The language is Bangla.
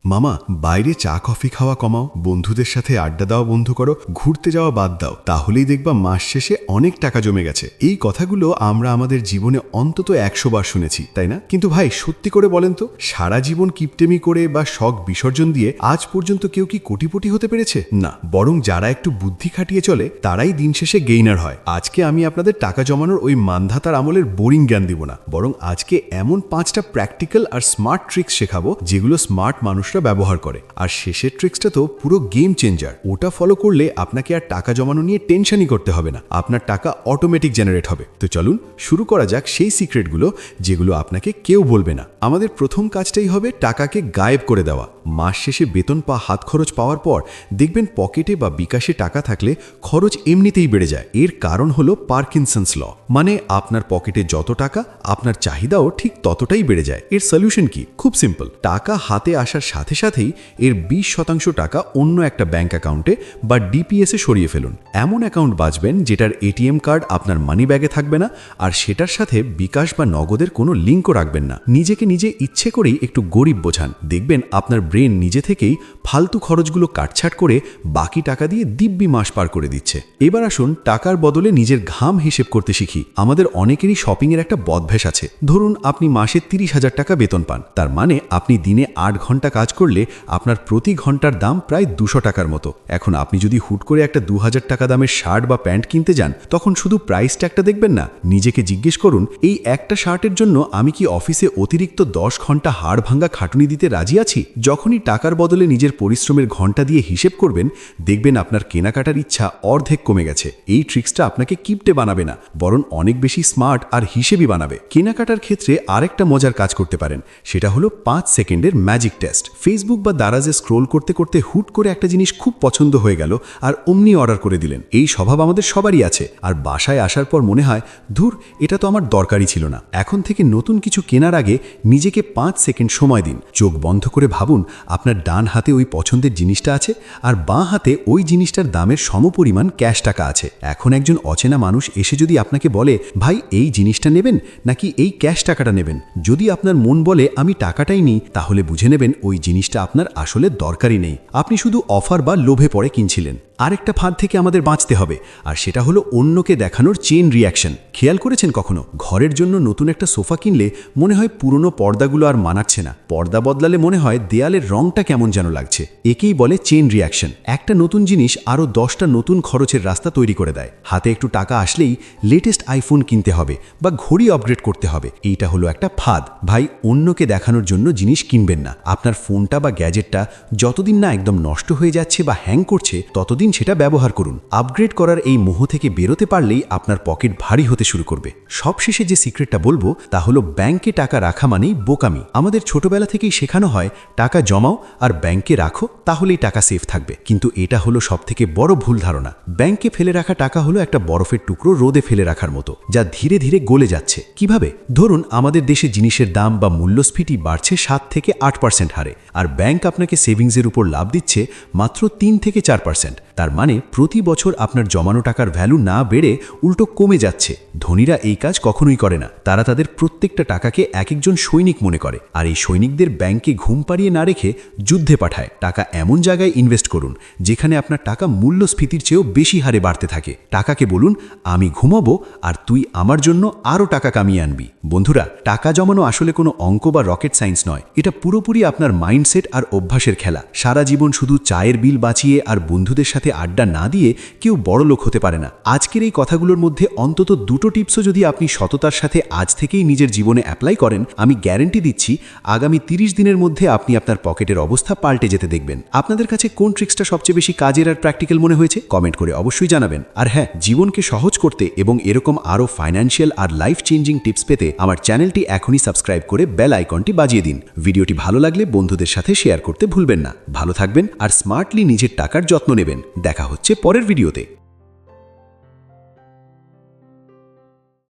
মামা, বাইরে চা কফি খাওয়া কমাও, বন্ধুদের সাথে আড্ডা দেওয়া বন্ধ করো, ঘুরতে যাওয়া বাদ দাও, তাহলেই দেখবা মাস শেষে অনেক টাকা জমে গেছে। এই কথাগুলো আমরা আমাদের জীবনে অন্তত 100 বার শুনেছি, তাই না? কিন্তু ভাই, সত্যি করে বলেন তো, সারা জীবন কিপটেমি করে বা শখ বিসর্জন দিয়ে আজ পর্যন্ত কেউ কি কোটিপতি হতে পেরেছে? না, বরং যারা একটু বুদ্ধি খাটিয়ে চলে তারাই দিন শেষে গেইনার হয়। আজকে আমি আপনাদের টাকা জমানোর ওই মান্ধাতার আমলের বোরিং জ্ঞান দিব না, বরং আজকে এমন 5টা প্র্যাকটিক্যাল আর স্মার্ট ট্রিক্স শেখাবো যেগুলো স্মার্ট মানুষরা ব্যবহার করে। আর শেষের ট্রিক্সটা তো পুরো গেম চেঞ্জার। ওটা ফলো করলে আপনাকে আর টাকা জমানো নিয়ে টেনশনই করতে হবে না, আপনার টাকা অটোমেটিক জেনারেট হবে। তো চলুন শুরু করা যাক সেই সিক্রেটগুলো যেগুলো আপনাকে কেউ বলবে না। আমাদের প্রথম কাজটাই হবে টাকাকে গায়েব করে দেওয়া। মাস শেষে বেতন বা হাত খরচ পাওয়ার পর দেখবেন পকেটে বা বিকাশে টাকা থাকলে খরচ এমনিতেই বেড়ে যায়। এর কারণ হলো পার্কিনসন্স ল, মানে আপনার পকেটে যত টাকা আপনার চাহিদাও ঠিক ততটাই বেড়ে যায়। এর সলিউশন কি? খুব সিম্পল। টাকা হাতে আসার সাথে সাথেই এর 20% টাকা অন্য একটা ব্যাংক অ্যাকাউন্টে বা ডিপিএসে সরিয়ে ফেলুন। এমন অ্যাকাউন্ট বাঁচবেন যেটার এটিএম কার্ড আপনার মানি ব্যাগে থাকবে না, আর সেটার সাথে বিকাশ বা নগদের কোনো লিঙ্কও রাখবেন না। নিজেকে নিজে ইচ্ছে করেই একটু গরিব বোঝান, দেখবেন আপনার ব্রেন নিজে থেকেই ফালতু খরচগুলো কাটছাট করে বাকি টাকা দিয়ে দিব্যি মাস পার করে দিচ্ছে। এবার আসুন টাকার বদলে নিজের ঘাম হিসেব করতে শিখি। আমাদের অনেকেরই শপিংয়ের একটা বদভ্যাস আছে। ধরুন আপনি মাসে 30,000 টাকা বেতন পান, তার মানে আপনি দিনে 8 ঘন্টা কাজ করলে আপনার প্রতি ঘন্টার দাম প্রায় 200 টাকার মতো। এখন আপনি যদি হুট করে একটা 2000 টাকা দামের শার্ট বা প্যান্ট কিনতে যান, তখন শুধু প্রাইস ট্যাগটা দেখবেন না, নিজেকে জিজ্ঞেস করুন, এই একটা শার্টের জন্য আমি কি অফিসে অতিরিক্ত 10 ঘন্টা হাড় ভাঙ্গা খাটুনি দিতে রাজি আছি? যখনই টাকার বদলে নিজের পরিশ্রমের ঘন্টা দিয়ে হিসেব করবেন, দেখবেন আপনার কেনাকাটার ইচ্ছা অর্ধেক কমে গেছে। এই ট্রিক্সটা আপনাকে কিপটে বানাবে না, বরং অনেক বেশি স্মার্ট আর হিসেবই বানাবে। কেনাকাটার ক্ষেত্রে আরেকটা মজার কাজ করতে পারেন, সেটা হলো 5 সেকেন্ডের ম্যাজিক টেস্ট। ফেসবুক বা দারাজে স্ক্রোল করতে করতে হুট করে একটা জিনিস খুব পছন্দ হয়ে গেল আর অমনি অর্ডার করে দিলেন। এই স্বভাব আমাদের সবারই আছে। আর বাসায় আসার পর মনে হয়, ধুর, এটা তো আমার দরকারই ছিল না। এখন থেকে নতুন কিছু কেনার আগে নিজেকে 5 সেকেন্ড সময় দিন। চোখ বন্ধ করে ভাবুন আপনার ডান হাতে ওই পছন্দের জিনিসটা আছে আর বাঁ হাতে ওই জিনিসটার দামের সমপরিমাণ ক্যাশ টাকা আছে। এখন একজন অচেনা মানুষ এসে যদি আপনাকে বলে, ভাই এই জিনিসটা নেবেন নাকি এই ক্যাশ টাকাটা নেবেন, যদি আপনার মন বলে আমি টাকাটাই নিই, তাহলে বুঝে নেবেন ওই জিনিসটা আপনার আসলে দরকারই নেই, আপনি শুধু অফার বা লোভে পড়ে কিনছিলেন। আরেকটা ফাঁদ থেকে আমাদের বাঁচতে হবে, আর সেটা হলো অন্যকে দেখানোর চেইন রিয়াকশন। খেয়াল করেছেন কখনো ঘরের জন্য নতুন একটা সোফা কিনলে মনে হয় পুরনো পর্দাগুলো আর মানাচ্ছে না, পর্দা বদলালে মনে হয় দেয়ালের রংটা কেমন যেন লাগছে? একেই বলে চেইন রিয়াকশন। একটা নতুন জিনিস আরও 10টা নতুন খরচের রাস্তা তৈরি করে দেয়। হাতে একটু টাকা আসলেই লেটেস্ট আইফোন কিনতে হবে বা ঘড়ি আপগ্রেড করতে হবে। এইটা হলো একটা ফাঁদ। ভাই, অন্যকে দেখানোর জন্য জিনিস কিনবেন না। আপনার ফোনটা বা গ্যাজেটটা যতদিন না একদম নষ্ট হয়ে যাচ্ছে বা হ্যাং করছে, ততদিন সেটা ব্যবহার করুন। আপগ্রেড করার এই মোহ থেকে বেরোতে পারলেই আপনার পকেট ভারী হতে শুরু করবে। সবশেষে যে সিক্রেটটা বলবো তা হলো ব্যাংকে টাকা রাখা মানেই বোকামি। আমাদের ছোটবেলা থেকেই শেখানো হয় টাকা জমাও আর ব্যাংকে রাখো, তাহলেই টাকা সেফ থাকবে। কিন্তু এটা হলো সবথেকে বড় ভুল ধারণা। ব্যাংকে ফেলে রাখা টাকা হলো একটা বরফের টুকরো রোদে ফেলে রাখার মতো, যা ধীরে ধীরে গলে যাচ্ছে। কিভাবে? ধরুন আমাদের দেশে জিনিসের দাম বা মূল্যস্ফীতি বাড়ছে 7 থেকে 8% হারে, আর ব্যাংক আপনাকে সেভিংসের উপর লাভ দিচ্ছে মাত্র 3 থেকে 4%। তার মানে প্রতি বছর আপনার জমানো টাকার ভ্যালু না বেড়ে উল্টো কমে যাচ্ছে। ধনীরা এই কাজ কখনোই করে না। তারা তাদের প্রত্যেকটা টাকাকে এক একজন সৈনিক মনে করে, আর এই সৈনিকদের ব্যাংকে ঘুম পাড়িয়ে না রেখে যুদ্ধে পাঠায়। টাকা এমন জায়গায় ইনভেস্ট করুন যেখানে আপনার টাকা মূল্যস্ফীতির চেয়েও বেশি হারে বাড়তে থাকে। টাকাকে বলুন, আমি ঘুমাবো আর তুই আমার জন্য আরও টাকা কামিয়ে আনবি। বন্ধুরা, টাকা জমানো আসলে কোনো অঙ্ক বা রকেট সায়েন্স নয়। এটা পুরোপুরি আপনার মাইন্ডসেট আর অভ্যাসের খেলা। সারা জীবন শুধু চায়ের বিল বাঁচিয়ে আর বন্ধুদের সাথে আড্ডা না দিয়ে কেউ বড় লোক হতে পারে না। আজকের এই কথাগুলোর মধ্যে অন্তত 2টো টিপসও যদি আপনি সততার সাথে আজ থেকেই নিজের জীবনে অ্যাপ্লাই করেন, আমি গ্যারান্টি দিচ্ছি আগামী 30 দিনের মধ্যে আপনি আপনার পকেটের অবস্থা পাল্টে যেতে দেখবেন। আপনাদের কাছে কোন ট্রিক্সটা সবচেয়ে বেশি কাজের আর প্র্যাকটিক্যাল মনে হয়েছে কমেন্ট করে অবশ্যই জানাবেন। আর হ্যাঁ, জীবনকে সহজ করতে এবং এরকম আরও ফাইন্যান্সিয়াল আর লাইফ চেঞ্জিং টিপস পেতে আমার চ্যানেলটি এখনই সাবস্ক্রাইব করে বেল আইকনটি বাজিয়ে দিন। ভিডিওটি ভালো লাগলে বন্ধুদের সাথে শেয়ার করতে ভুলবেন না। ভালো থাকবেন আর স্মার্টলি নিজের টাকার যত্ন নেবেন। দেখা হচ্ছে পরের ভিডিওতে।